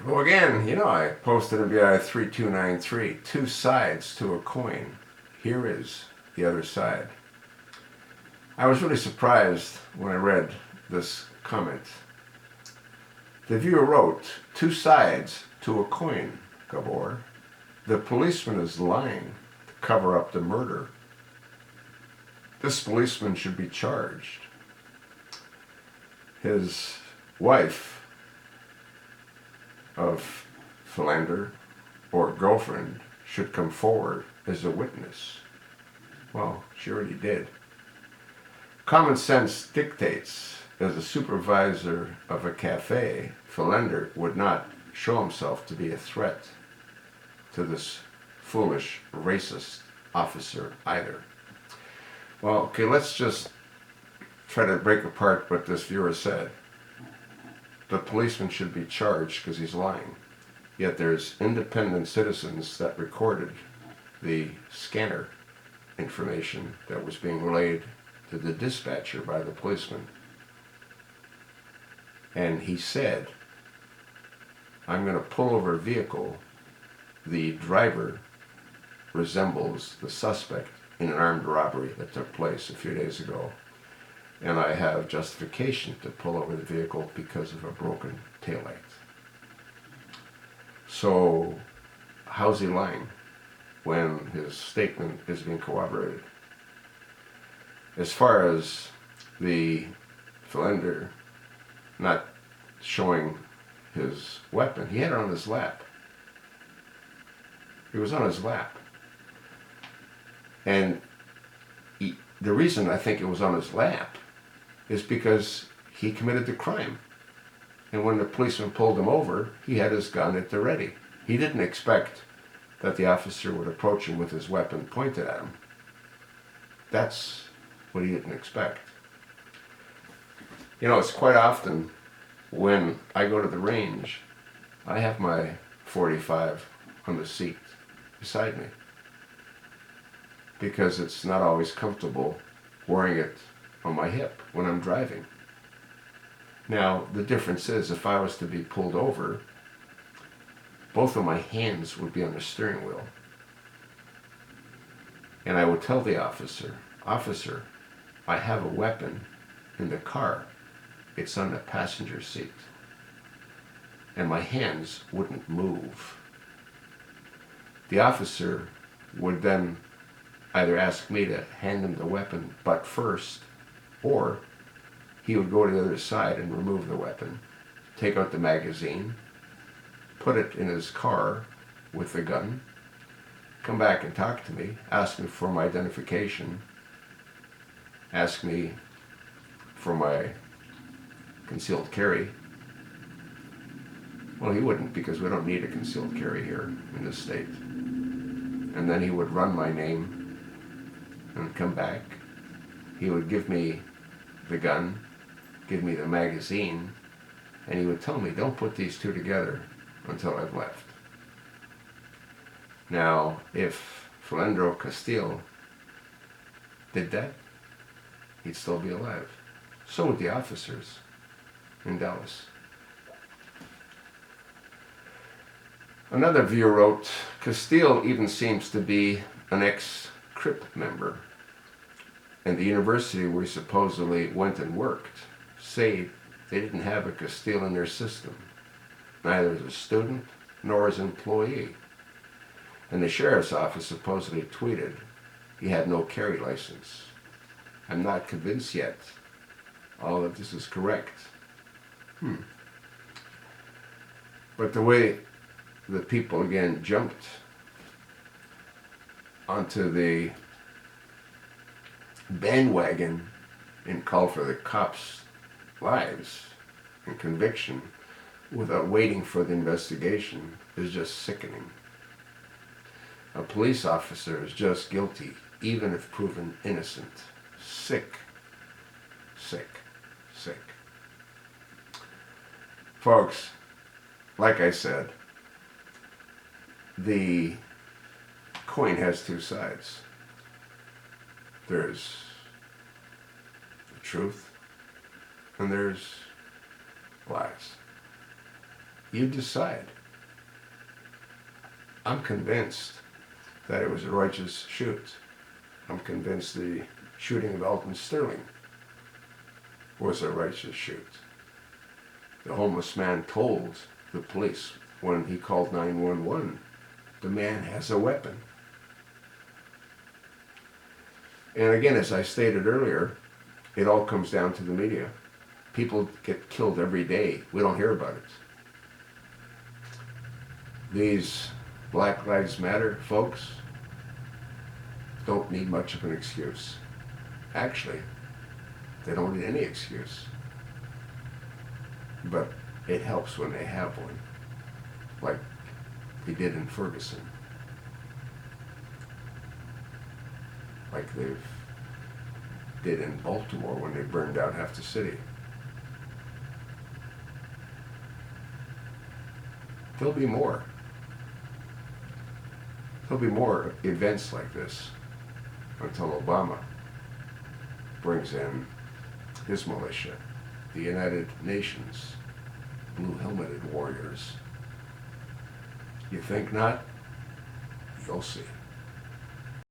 Well, again, I posted MVI 3293, two sides to a coin. Here is the other side. I was really surprised when I read this comment. The viewer wrote, two sides to a coin, Gabor. The policeman is lying to cover up the murder. This policeman should be charged. His wife of philander or girlfriend should come forward as a witness. Well, she already did. Common sense dictates, as a supervisor of a cafe, philander would not show himself to be a threat to this foolish, racist officer either. Well, okay, let's just try to break apart what this viewer said. The policeman should be charged because he's lying. Yet there's independent citizens that recorded the scanner information that was being relayed to the dispatcher by the policeman. And he said, I'm going to pull over a vehicle. The driver resembles the suspect in an armed robbery that took place a few days ago. And I have justification to pull over the vehicle because of a broken taillight. So, how's he lying when his statement is being corroborated? As far as the philander not showing his weapon, he had it on his lap. It was on his lap. And the reason I think it was on his lap is because he committed the crime. And when the policeman pulled him over, he had his gun at the ready. He didn't expect that the officer would approach him with his weapon pointed at him. That's what he didn't expect. It's quite often when I go to the range, I have my .45 on the seat beside me because it's not always comfortable wearing it on my hip when I'm driving. Now, the difference is if I was to be pulled over, both of my hands would be on the steering wheel. And I would tell the officer, Officer, I have a weapon in the car. It's on the passenger seat. And my hands wouldn't move. The officer would then either ask me to hand him the weapon butt first, or he would go to the other side and remove the weapon, take out the magazine, put it in his car with the gun, come back and talk to me, ask me for my identification, ask me for my concealed carry. Well, he wouldn't, because we don't need a concealed carry here in this state. And then he would run my name and come back. He would give me the gun, give me the magazine, and he would tell me, don't put these two together until I've left. Now, if Philando Castile did that, he'd still be alive. So would the officers in Dallas. Another viewer wrote, Castile even seems to be an ex-Crip member. And the university where he supposedly went and worked say they didn't have a Castile in their system, neither as a student nor as an employee. And the sheriff's office supposedly tweeted he had no carry license. I'm not convinced yet all of this is correct. But the way the people again jumped onto the bandwagon and called for the cops' lives and conviction without waiting for the investigation is just sickening. A police officer is just guilty, even if proven innocent. Sick, sick, sick. Folks, like I said, the coin has two sides. There's the truth and there's lies. You decide. I'm convinced that it was a righteous shoot. I'm convinced the shooting of Elton Sterling was a righteous shoot. The homeless man told the police when he called 911, the man has a weapon. And again, as I stated earlier, it all comes down to the media. People get killed every day. We don't hear about it. These Black Lives Matter folks don't need much of an excuse. Actually, they don't need any excuse. But it helps when they have one, like they did in Ferguson, like they did in Baltimore when they burned down half the city. There'll be more. There'll be more events like this until Obama brings in his militia, the United Nations, blue-helmeted warriors. You think not? You'll see.